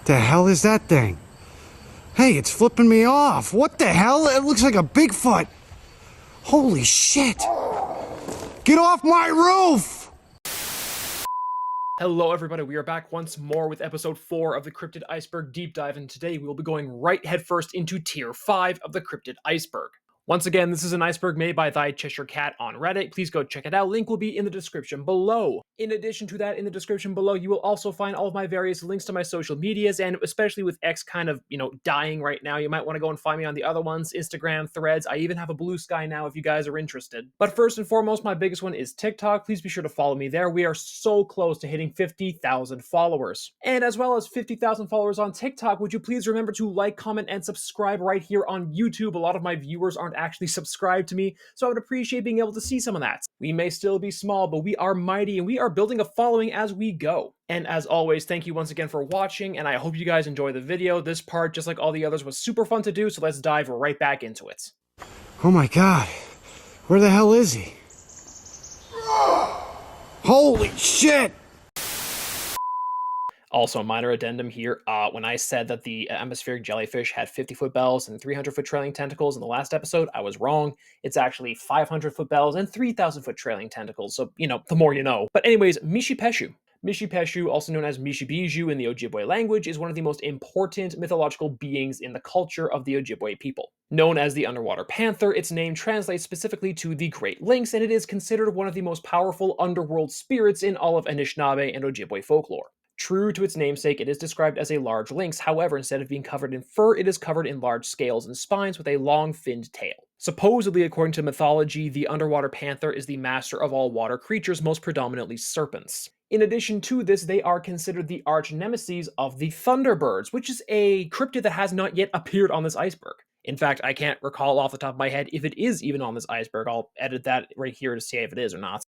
The hell is that thing? Hey, it's flipping me off. What the hell? It looks like a Bigfoot. Holy shit. Get off my roof! Hello everybody, we are back once more with episode 4 of the Cryptid Iceberg Deep Dive, and today we will be going right headfirst into tier 5 of the Cryptid Iceberg. Once again, this is an iceberg made by Thy Cheshire Cat on Reddit. Please go check it out. Link will be in the description below. In addition to that, in the description below, you will also find all of my various links to my social medias, and especially with X kind of, dying right now, you might want to go and find me on the other ones, Instagram, Threads. I even have a Blue Sky now if you guys are interested. But first and foremost, my biggest one is TikTok. Please be sure to follow me there. We are so close to hitting 50,000 followers. And as well as 50,000 followers on TikTok, would you please remember to like, comment, and subscribe right here on YouTube? A lot of my viewers aren't actually subscribed to me, so I would appreciate being able to see some of that. We may still be small, but we are mighty, and we are building a following as we go. And as always, thank you once again for watching, and I hope you guys enjoy the video. This part, just like all the others, was super fun to do, so let's dive right back into it. Oh my god. Where the hell is he? Holy shit! Also, a minor addendum here. When I said that the atmospheric jellyfish had 50-foot bells and 300-foot trailing tentacles in the last episode, I was wrong. It's actually 500-foot bells and 3,000-foot trailing tentacles, so, the more you know. But anyways, Mishipeshu. Mishipeshu, also known as Mishibiju in the Ojibwe language, is one of the most important mythological beings in the culture of the Ojibwe people. Known as the underwater panther, its name translates specifically to the Great Lynx, and it is considered one of the most powerful underworld spirits in all of Anishinaabe and Ojibwe folklore. True to its namesake, it is described as a large lynx. However, instead of being covered in fur, it is covered in large scales and spines with a long finned tail. Supposedly, according to mythology, the underwater panther is the master of all water creatures, most predominantly serpents. In addition to this, they are considered the arch nemesis of the thunderbirds, which is a cryptid that has not yet appeared on this iceberg. In fact, I can't recall off the top of my head if it is even on this iceberg. I'll edit that right here to see if it is or not.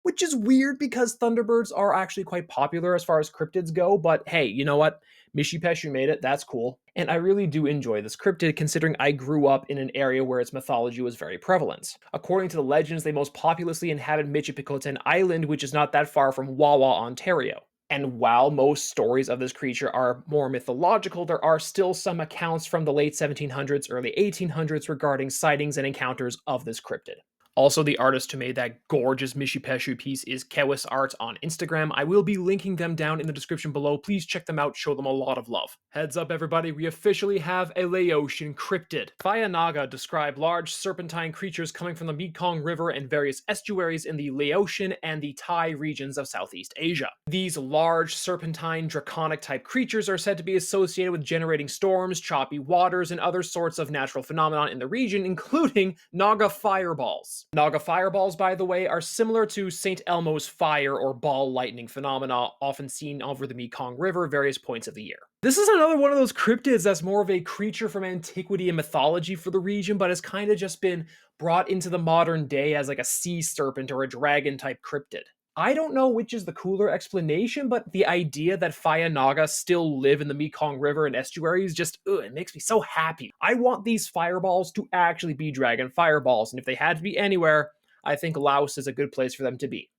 Which is weird because thunderbirds are actually quite popular as far as cryptids go, but hey, you know what? Mishipeshu made it, that's cool. And I really do enjoy this cryptid considering I grew up in an area where its mythology was very prevalent. According to the legends, they most populously inhabit Michipicoten Island, which is not that far from Wawa, Ontario. And while most stories of this creature are more mythological, there are still some accounts from the late 1700s, early 1800s regarding sightings and encounters of this cryptid. Also, the artist who made that gorgeous Mishipeshu piece is Kewis Art on Instagram. I will be linking them down in the description below. Please check them out, show them a lot of love. Heads up everybody, we officially have a Laotian cryptid. Fayanaga describe large serpentine creatures coming from the Mekong River and various estuaries in the Laotian and the Thai regions of Southeast Asia. These large serpentine draconic type creatures are said to be associated with generating storms, choppy waters, and other sorts of natural phenomena in the region, including Naga fireballs. Naga fireballs, by the way, are similar to St. Elmo's fire or ball lightning phenomena often seen over the Mekong River various points of the year. This is another one of those cryptids that's more of a creature from antiquity and mythology for the region, but has kind of just been brought into the modern day as like a sea serpent or a dragon type cryptid. I don't know which is the cooler explanation, but the idea that Fayanaga still live in the Mekong River and estuaries just, it makes me so happy. I want these fireballs to actually be dragon fireballs, and if they had to be anywhere, I think Laos is a good place for them to be.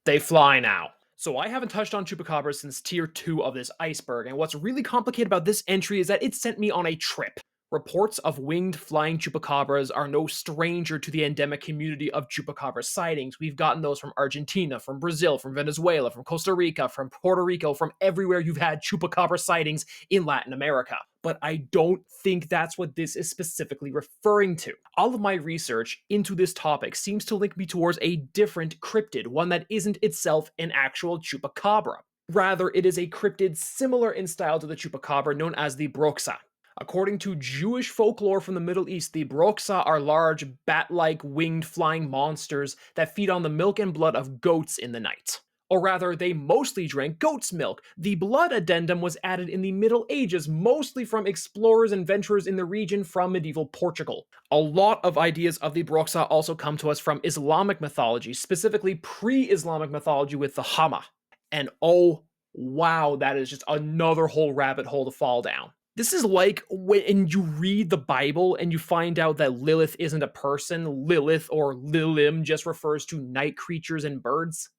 They fly now. So I haven't touched on chupacabras since tier 2 of this iceberg, and what's really complicated about this entry is that it sent me on a trip. Reports of winged flying chupacabras are no stranger to the endemic community of chupacabra sightings. We've gotten those from Argentina, from Brazil, from Venezuela, from Costa Rica, from Puerto Rico, from everywhere you've had chupacabra sightings in Latin America. But I don't think that's what this is specifically referring to. All of my research into this topic seems to link me towards a different cryptid, one that isn't itself an actual chupacabra. Rather, it is a cryptid similar in style to the chupacabra known as the broxa. According to Jewish folklore from the Middle East, the broxa are large, bat-like, winged flying monsters that feed on the milk and blood of goats in the night. Or rather, they mostly drank goat's milk. The blood addendum was added in the Middle Ages, mostly from explorers and venturers in the region from medieval Portugal. A lot of ideas of the broxa also come to us from Islamic mythology, specifically pre-Islamic mythology with the Hama. And oh, wow, that is just another whole rabbit hole to fall down. This is like when you read the Bible and you find out that Lilith isn't a person. Lilith or Lilim just refers to night creatures and birds.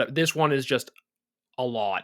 This one is just a lot.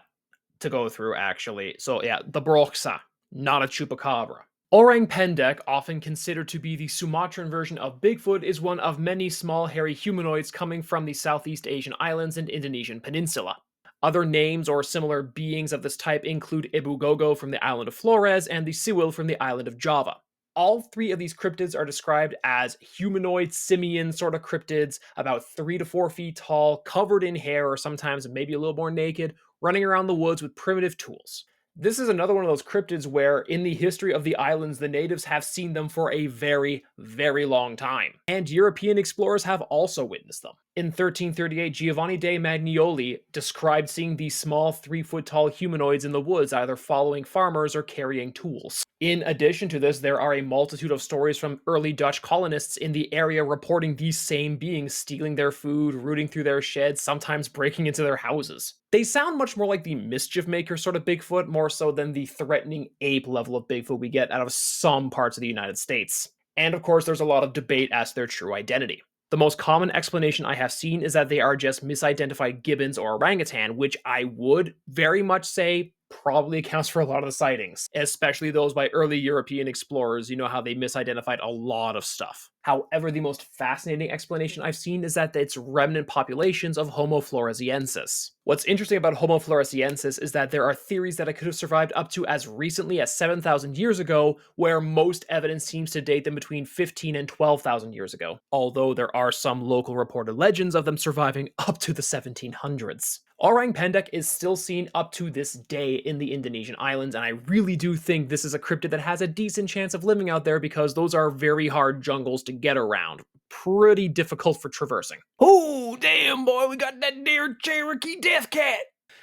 to go through, actually. So yeah, the broxa, not a chupacabra. Orang pendek, often considered to be the Sumatran version of Bigfoot, is one of many small hairy humanoids coming from the Southeast Asian islands and Indonesian peninsula. Other names or similar beings of this type include Ibugogo from the island of Flores and the Siwil from the island of Java. All three of these cryptids are described as humanoid, simian sort of cryptids, about 3 to 4 feet tall, covered in hair or sometimes maybe a little more naked, running around the woods with primitive tools. This is another one of those cryptids where, in the history of the islands, the natives have seen them for a very, very long time, and European explorers have also witnessed them. In 1338, Giovanni de Magnioli described seeing these small 3-foot-tall humanoids in the woods, either following farmers or carrying tools. In addition to this, there are a multitude of stories from early Dutch colonists in the area reporting these same beings stealing their food, rooting through their sheds, sometimes breaking into their houses. They sound much more like the mischief maker sort of Bigfoot, more so than the threatening ape level of Bigfoot we get out of some parts of the United States. And of course, there's a lot of debate as to their true identity. The most common explanation I have seen is that they are just misidentified gibbons or orangutan, which I would very much say probably accounts for a lot of the sightings, especially those by early European explorers. You know how they misidentified a lot of stuff. However, the most fascinating explanation I've seen is that it's remnant populations of Homo floresiensis. What's interesting about Homo floresiensis is that there are theories that it could have survived up to as recently as 7,000 years ago, where most evidence seems to date them between 15 and 12,000 years ago, although there are some local reported legends of them surviving up to the 1700s. Orang pendek is still seen up to this day in the Indonesian islands, and I really do think this is a cryptid that has a decent chance of living out there because those are very hard jungles to get around. Pretty difficult for traversing. Oh, damn, boy, we got that dear Cherokee death cat!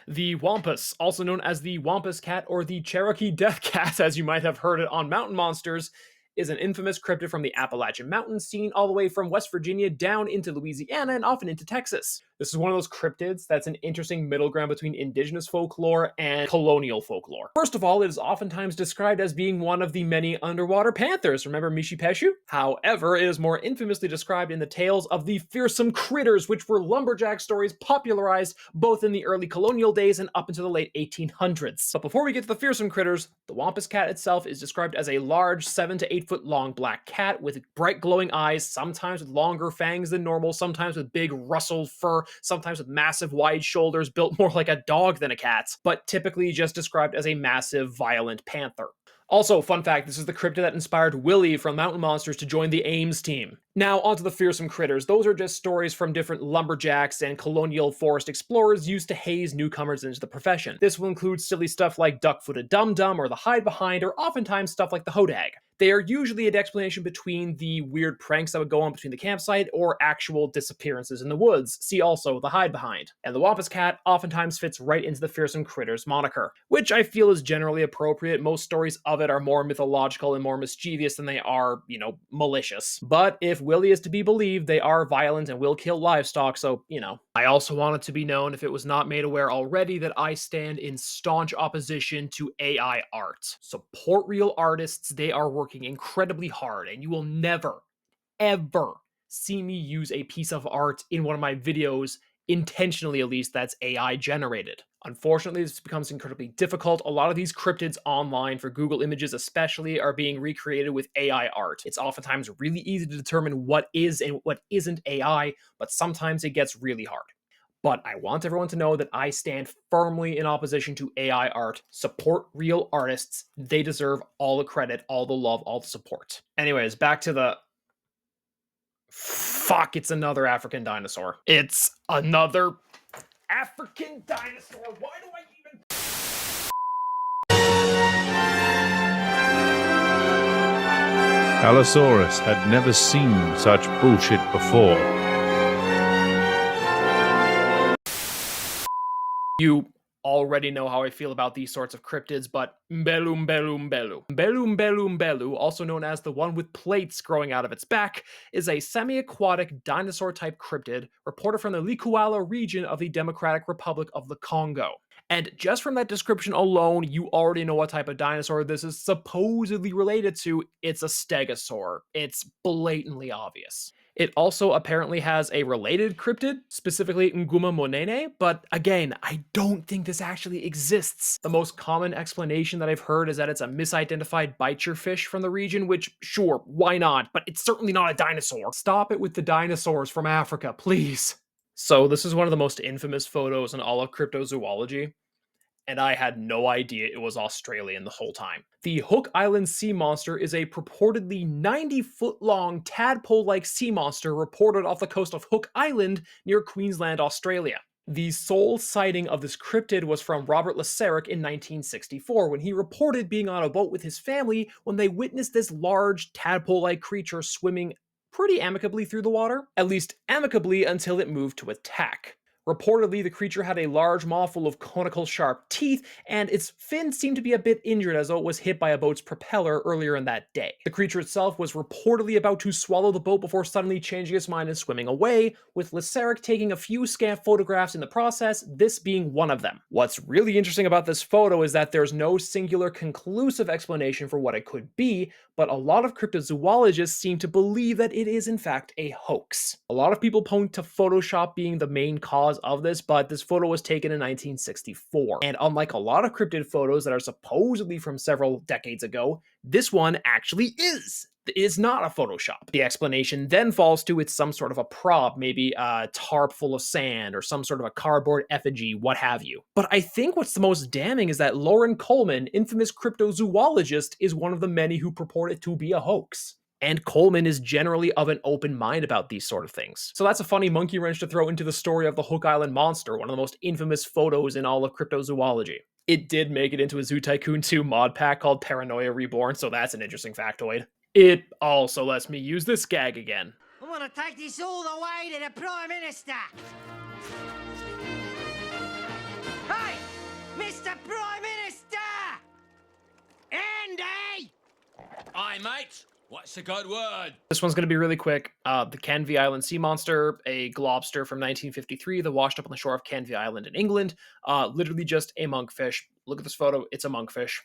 The wampus, also known as the wampus cat or the Cherokee death cat, as you might have heard it on Mountain Monsters, is an infamous cryptid from the Appalachian Mountains, seen all the way from West Virginia down into Louisiana and often into Texas. This is one of those cryptids that's an interesting middle ground between indigenous folklore and colonial folklore. First of all, it is oftentimes described as being one of the many underwater panthers. Remember Mishi Peshu? However, it is more infamously described in the tales of the fearsome critters, which were lumberjack stories popularized both in the early colonial days and up into the late 1800s. But before we get to the fearsome critters, the wampus cat itself is described as a large 7 to 8 foot long black cat with bright glowing eyes, sometimes with longer fangs than normal, sometimes with big rustled fur, sometimes with massive wide shoulders built more like a dog than a cat, but typically just described as a massive violent panther. Also, fun fact, this is the cryptid that inspired Willie from Mountain Monsters to join the Ames team. Now, onto the fearsome critters. Those are just stories from different lumberjacks and colonial forest explorers used to haze newcomers into the profession. This will include silly stuff like duck-footed dum-dum or the hide behind, or oftentimes stuff like the hodag. They are usually an explanation between the weird pranks that would go on between the campsite or actual disappearances in the woods. See also the hide behind. And the wampus cat oftentimes fits right into the fearsome critters moniker, which I feel is generally appropriate. Most stories of it are more mythological and more mischievous than they are, malicious. But if Willie is to be believed, they are violent and will kill livestock, so, I also want it to be known, if it was not made aware already, that I stand in staunch opposition to AI art. Support real artists. They are working incredibly hard, and you will never, ever see me use a piece of art in one of my videos, intentionally at least, that's AI generated. Unfortunately, this becomes incredibly difficult. A lot of these cryptids online, for Google Images especially, are being recreated with AI art. It's oftentimes really easy to determine what is and what isn't AI, but sometimes it gets really hard. But I want everyone to know that I stand firmly in opposition to AI art. Support real artists. They deserve all the credit, all the love, all the support. Anyways, back to the... Fuck, it's another African dinosaur. It's another African dinosaur. Why do I even... Allosaurus had never seen such bullshit before. You already know how I feel about these sorts of cryptids, but Mbelu Mbelu Mbelu. Mbelu Mbelu Mbelu, also known as the one with plates growing out of its back, is a semi-aquatic dinosaur-type cryptid reported from the Likuala region of the Democratic Republic of the Congo. And just from that description alone, you already know what type of dinosaur this is supposedly related to. It's a stegosaur. It's blatantly obvious. It also apparently has a related cryptid, specifically Nguma monene, but again, I don't think this actually exists. The most common explanation that I've heard is that it's a misidentified bite-your fish from the region, which, sure, why not? But it's certainly not a dinosaur. Stop it with the dinosaurs from Africa, please. So this is one of the most infamous photos in all of cryptozoology, and I had no idea it was Australian the whole time. The Hook Island sea monster is a purportedly 90-foot-long tadpole-like sea monster reported off the coast of Hook Island near Queensland, Australia. The sole sighting of this cryptid was from Robert Laserick in 1964, when he reported being on a boat with his family when they witnessed this large tadpole-like creature swimming pretty amicably through the water, at least amicably until it moved to attack. Reportedly, the creature had a large maw full of conical sharp teeth, and its fins seemed to be a bit injured as though it was hit by a boat's propeller earlier in that day. The creature itself was reportedly about to swallow the boat before suddenly changing its mind and swimming away, with Laserick taking a few scant photographs in the process, this being one of them. What's really interesting about this photo is that there's no singular conclusive explanation for what it could be, but a lot of cryptozoologists seem to believe that it is in fact a hoax. A lot of people point to Photoshop being the main cause of this, but this photo was taken in 1964. And unlike a lot of cryptid photos that are supposedly from several decades ago, this one actually is. It is not a Photoshop. The explanation then falls to it's some sort of a prop, maybe a tarp full of sand or some sort of a cardboard effigy, what have you. But I think what's the most damning is that Lauren Coleman, infamous cryptozoologist, is one of the many who purport it to be a hoax. And Coleman is generally of an open mind about these sort of things. So that's a funny monkey wrench to throw into the story of the Hook Island monster, one of the most infamous photos in all of cryptozoology. It did make it into a Zoo Tycoon 2 mod pack called Paranoia Reborn, so that's an interesting factoid. It also lets me use this gag again. I'm gonna take this all the way to the Prime Minister! Hey! Mr. Prime Minister! Andy! Aye, mate. What's the good word? This one's going to be really quick. The Canvey Island sea monster, a globster from 1953 that washed up on the shore of Canvey Island in England. Literally just a monkfish. Look at this photo. It's a monkfish.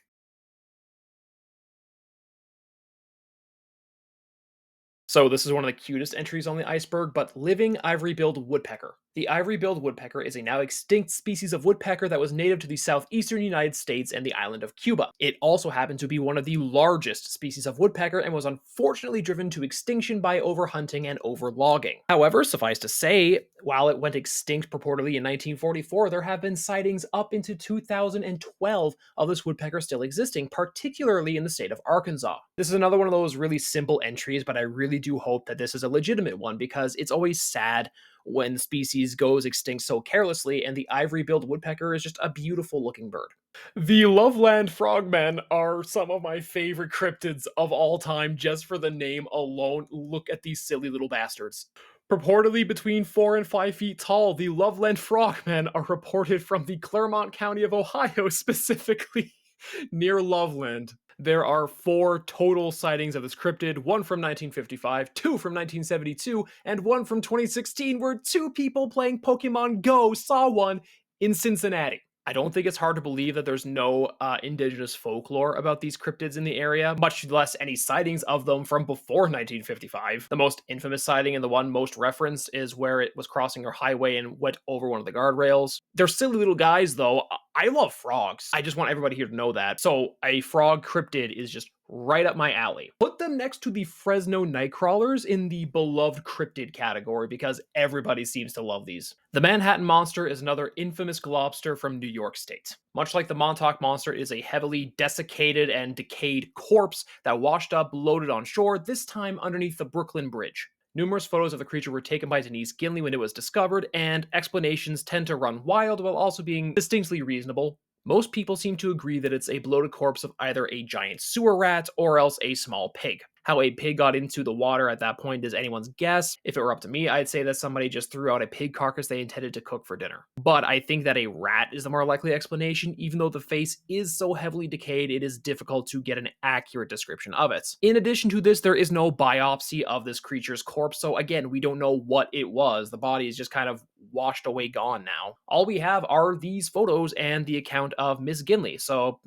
So this is one of the cutest entries on the iceberg, but living ivory-billed woodpecker. The ivory-billed woodpecker is a now extinct species of woodpecker that was native to the southeastern United States and the island of Cuba. It also happened to be one of the largest species of woodpecker and was unfortunately driven to extinction by overhunting and overlogging. However, suffice to say, while it went extinct purportedly in 1944, there have been sightings up into 2012 of this woodpecker still existing, particularly in the state of Arkansas. This is another one of those really simple entries, but I really do hope that this is a legitimate one because it's always sad when the species goes extinct so carelessly, and the ivory-billed woodpecker is just a beautiful looking bird. The Loveland frogmen are some of my favorite cryptids of all time just for the name alone. Look at these silly little bastards. Purportedly between 4 and 5 feet tall, the Loveland frogmen are reported from the Clermont County of Ohio, specifically near Loveland. There are 4 total sightings of this cryptid, one from 1955, 2 from 1972, and 1 from 2016, where 2 people playing Pokemon Go saw one in Cincinnati. I don't think it's hard to believe that there's no indigenous folklore about these cryptids in the area, much less any sightings of them from before 1955. The most infamous sighting and the one most referenced is where it was crossing a highway and went over one of the guardrails. They're silly little guys, though. I love frogs. I just want everybody here to know that. So a frog cryptid is just right up my alley. Put them next to the Fresno nightcrawlers in the beloved cryptid category because everybody seems to love these. The Manhattan Monster is another infamous globster from New York State. Much like the Montauk Monster, it is a heavily desiccated and decayed corpse that washed up loaded on shore, this time underneath the Brooklyn Bridge. Numerous photos of the creature were taken by Denise Ginley when it was discovered, and explanations tend to run wild while also being distinctly reasonable. Most people seem to agree that it's a bloated corpse of either a giant sewer rat or else a small pig. How a pig got into the water at that point is anyone's guess. If it were up to me, I'd say that somebody just threw out a pig carcass they intended to cook for dinner. But I think that a rat is the more likely explanation. Even though the face is so heavily decayed, it is difficult to get an accurate description of it. In addition to this, there is no biopsy of this creature's corpse, so again, we don't know what it was. The body is just kind of washed away gone now. All we have are these photos and the account of Miss Ginley, so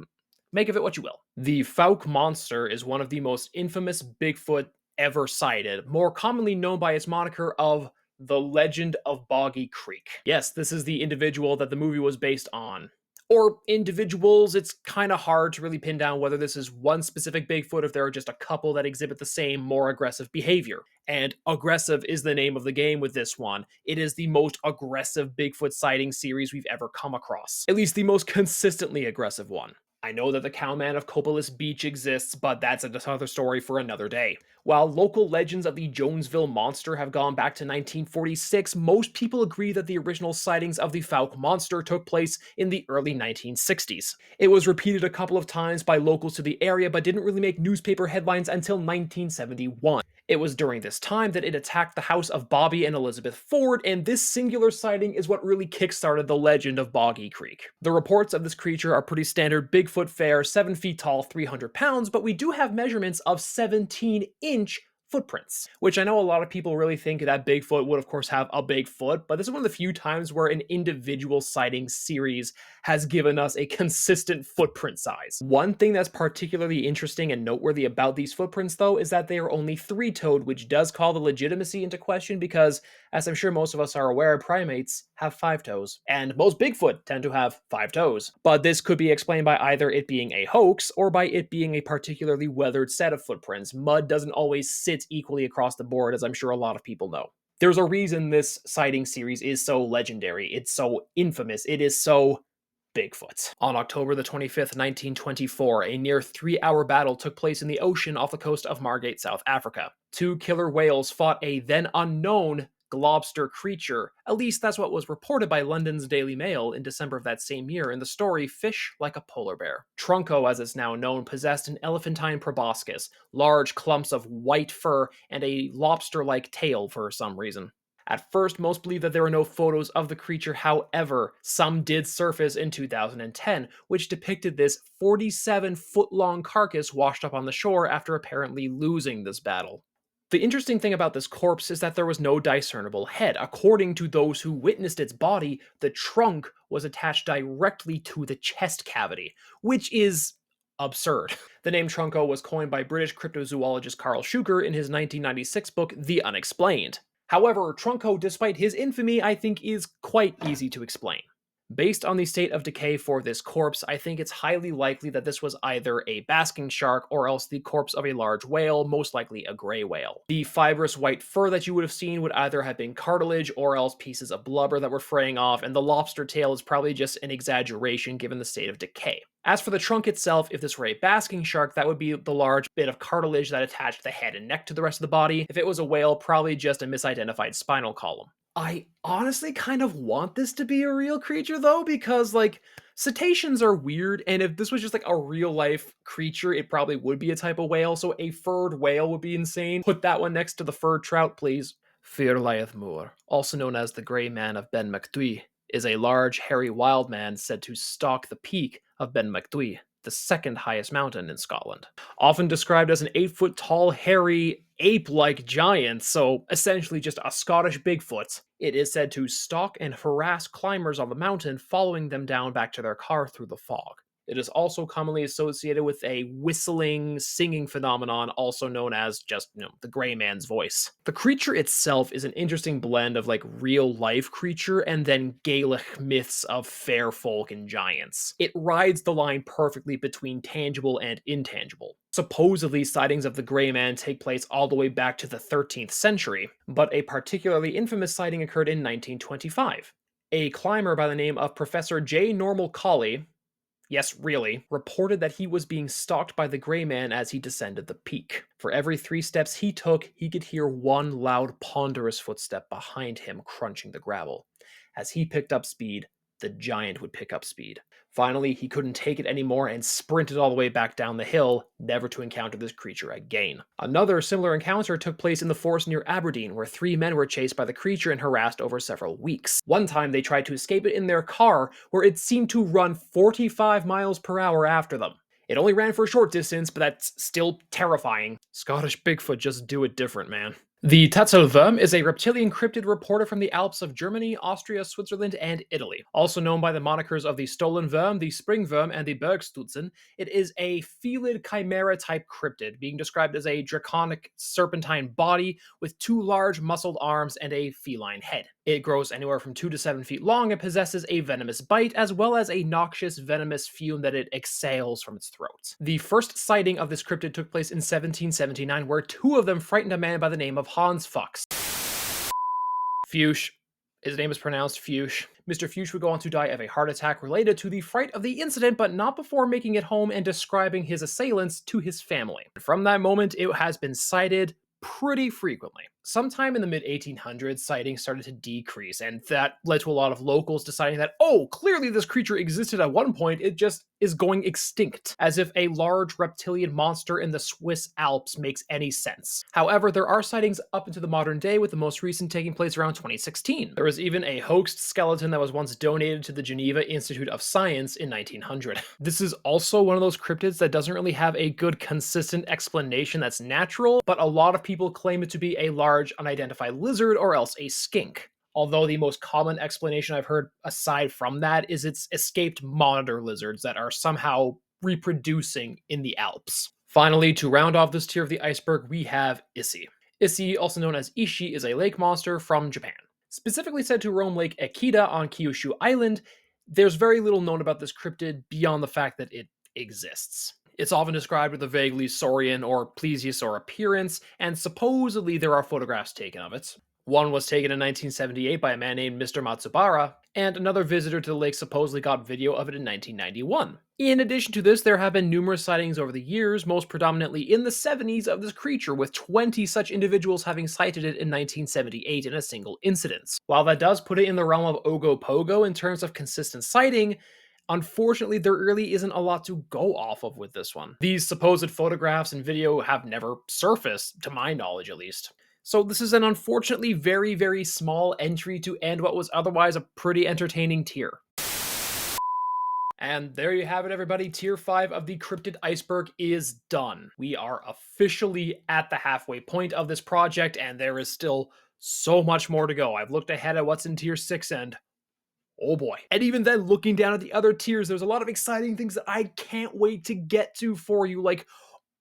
make of it what you will. The Fouke monster is one of the most infamous Bigfoot ever sighted, more commonly known by its moniker of the Legend of Boggy Creek. Yes, this is the individual that the movie was based on. Or individuals, it's kind of hard to really pin down whether this is one specific Bigfoot, if there are just a couple that exhibit the same, more aggressive behavior. And aggressive is the name of the game with this one. It is the most aggressive Bigfoot sighting series we've ever come across. At least the most consistently aggressive one. I know that the Cowman of Copalis Beach exists, but that's another story for another day. While local legends of the Jonesville Monster have gone back to 1946, most people agree that the original sightings of the Fouke Monster took place in the early 1960s. It was repeated a couple of times by locals to the area, but didn't really make newspaper headlines until 1971. It was during this time that it attacked the house of Bobby and Elizabeth Ford, and this singular sighting is what really kickstarted the legend of Boggy Creek. The reports of this creature are pretty standard Bigfoot fare, 7 feet tall, 300 pounds, but we do have measurements of 17-inch footprints, which I know a lot of people really think that Bigfoot would of course have a big foot, but this is one of the few times where an individual sighting series has given us a consistent footprint size. One thing that's particularly interesting and noteworthy about these footprints though is that they are only 3-toed, which does call the legitimacy into question because, as I'm sure most of us are aware, primates have 5 toes, and most Bigfoot tend to have 5 toes. But this could be explained by either it being a hoax or by it being a particularly weathered set of footprints. Mud doesn't always sit equally across the board, as I'm sure a lot of people know. There's a reason this sighting series is so legendary, it's so infamous, it is so Bigfoot. On October the 25th, 1924, a near 3-hour battle took place in the ocean off the coast of Margate, South Africa. 2 killer whales fought a then unknown globster creature. At least that's what was reported by London's Daily Mail in December of that same year in the story Fish Like a Polar Bear. Trunco, as it's now known, possessed an elephantine proboscis, large clumps of white fur, and a lobster-like tail for some reason. At first, most believed that there were no photos of the creature. However, some did surface in 2010, which depicted this 47-foot-long carcass washed up on the shore after apparently losing this battle. The interesting thing about this corpse is that there was no discernible head. According to those who witnessed its body, the trunk was attached directly to the chest cavity, which is absurd. The name Trunco was coined by British cryptozoologist Carl Schuker in his 1996 book, The Unexplained. However, Trunco, despite his infamy, I think is quite easy to explain. Based on the state of decay for this corpse, I think it's highly likely that this was either a basking shark or else the corpse of a large whale, most likely a gray whale. The fibrous white fur that you would have seen would either have been cartilage or else pieces of blubber that were fraying off, and the lobster tail is probably just an exaggeration given the state of decay. As for the trunk itself, if this were a basking shark, that would be the large bit of cartilage that attached the head and neck to the rest of the body. If it was a whale, probably just a misidentified spinal column. I honestly kind of want this to be a real creature though, because cetaceans are weird, and if this was just a real life creature, it probably would be a type of whale, so a furred whale would be insane. Put that one next to the furred trout, please. Fear lieth Moor, also known as the Grey Man of Ben Macdui, is a large, hairy wild man said to stalk the peak of Ben Macdui, the second highest mountain in Scotland. Often described as an 8-foot-tall, hairy, ape-like giant, so essentially just a Scottish Bigfoot, it is said to stalk and harass climbers on the mountain, following them down back to their car through the fog. It is also commonly associated with a whistling, singing phenomenon, also known as just, the Gray Man's voice. The creature itself is an interesting blend of real-life creature and then Gaelic myths of fair folk and giants. It rides the line perfectly between tangible and intangible. Supposedly, sightings of the Gray Man take place all the way back to the 13th century, but a particularly infamous sighting occurred in 1925. A climber by the name of Professor J. Normal Colley, yes, really, reported that he was being stalked by the Gray Man as he descended the peak. For every 3 steps he took, he could hear one loud, ponderous footstep behind him crunching the gravel. As he picked up speed, the giant would pick up speed. Finally, he couldn't take it anymore and sprinted all the way back down the hill, never to encounter this creature again. Another similar encounter took place in the forest near Aberdeen, where 3 men were chased by the creature and harassed over several weeks. One time they tried to escape it in their car, where it seemed to run 45 miles per hour after them. It only ran for a short distance, but that's still terrifying. Scottish Bigfoot just do it different, man. The Tatzelwurm is a reptilian cryptid reported from the Alps of Germany, Austria, Switzerland, and Italy. Also known by the monikers of the Stolen Worm, the Springworm, and the Bergstutzen, it is a felid chimera-type cryptid, being described as a draconic serpentine body with 2 large muscled arms and a feline head. It grows anywhere from 2 to 7 feet long and possesses a venomous bite, as well as a noxious venomous fume that it exhales from its throat. The first sighting of this cryptid took place in 1779, where 2 of them frightened a man by the name of Hans Fuchs. Fuchs. His name is pronounced Fuchs. Mr. Fuchs would go on to die of a heart attack related to the fright of the incident, but not before making it home and describing his assailants to his family. From that moment, it has been cited pretty frequently. Sometime in the mid-1800s, sightings started to decrease, and that led to a lot of locals deciding that, oh, clearly this creature existed at one point, it just is going extinct, as if a large reptilian monster in the Swiss Alps makes any sense. However, there are sightings up into the modern day, with the most recent taking place around 2016. There was even a hoaxed skeleton that was once donated to the Geneva Institute of Science in 1900. This is also one of those cryptids that doesn't really have a good consistent explanation that's natural, but a lot of people claim it to be a large unidentified lizard or else a skink. Although the most common explanation I've heard aside from that is it's escaped monitor lizards that are somehow reproducing in the Alps. Finally, to round off this tier of the iceberg, we have Issy. Issy, also known as Ishi, is a lake monster from Japan. Specifically said to roam Lake Ekita on Kyushu Island, there's very little known about this cryptid beyond the fact that it exists. It's often described with a vaguely saurian or plesiosaur appearance, and supposedly there are photographs taken of it. One was taken in 1978 by a man named Mr. Matsubara, and another visitor to the lake supposedly got video of it in 1991. In addition to this, there have been numerous sightings over the years, most predominantly in the 70s, of this creature, with 20 such individuals having sighted it in 1978 in a single incident. While that does put it in the realm of Ogopogo in terms of consistent sighting, unfortunately, there really isn't a lot to go off of with this one. These supposed photographs and video have never surfaced, to my knowledge at least. So this is an unfortunately very, very small entry to end what was otherwise a pretty entertaining tier. And there you have it, everybody. Tier 5 of the Cryptid Iceberg is done. We are officially at the halfway point of this project, and there is still so much more to go. I've looked ahead at what's in Tier 6, and oh boy. And even then, looking down at the other tiers, there's a lot of exciting things that I can't wait to get to for you. Like,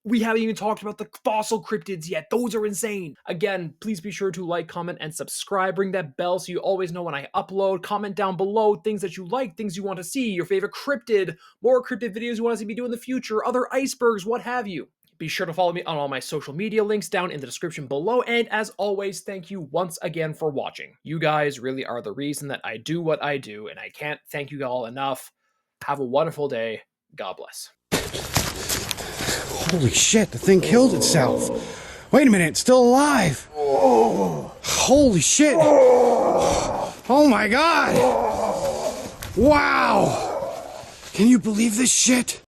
we haven't even talked about the fossil cryptids yet. Those are insane. Again, please be sure to like, comment, and subscribe. Ring that bell so you always know when I upload. Comment down below things that you like, things you want to see, your favorite cryptid, more cryptid videos you want to see me do in the future, other icebergs, what have you. Be sure to follow me on all my social media links down in the description below, and as always, thank you once again for watching. You guys really are the reason that I do what I do, and I can't thank you all enough. Have a wonderful day. God bless. Holy shit, the thing killed itself. Wait a minute, it's still alive. Holy shit. Oh my god. Wow. Can you believe this shit?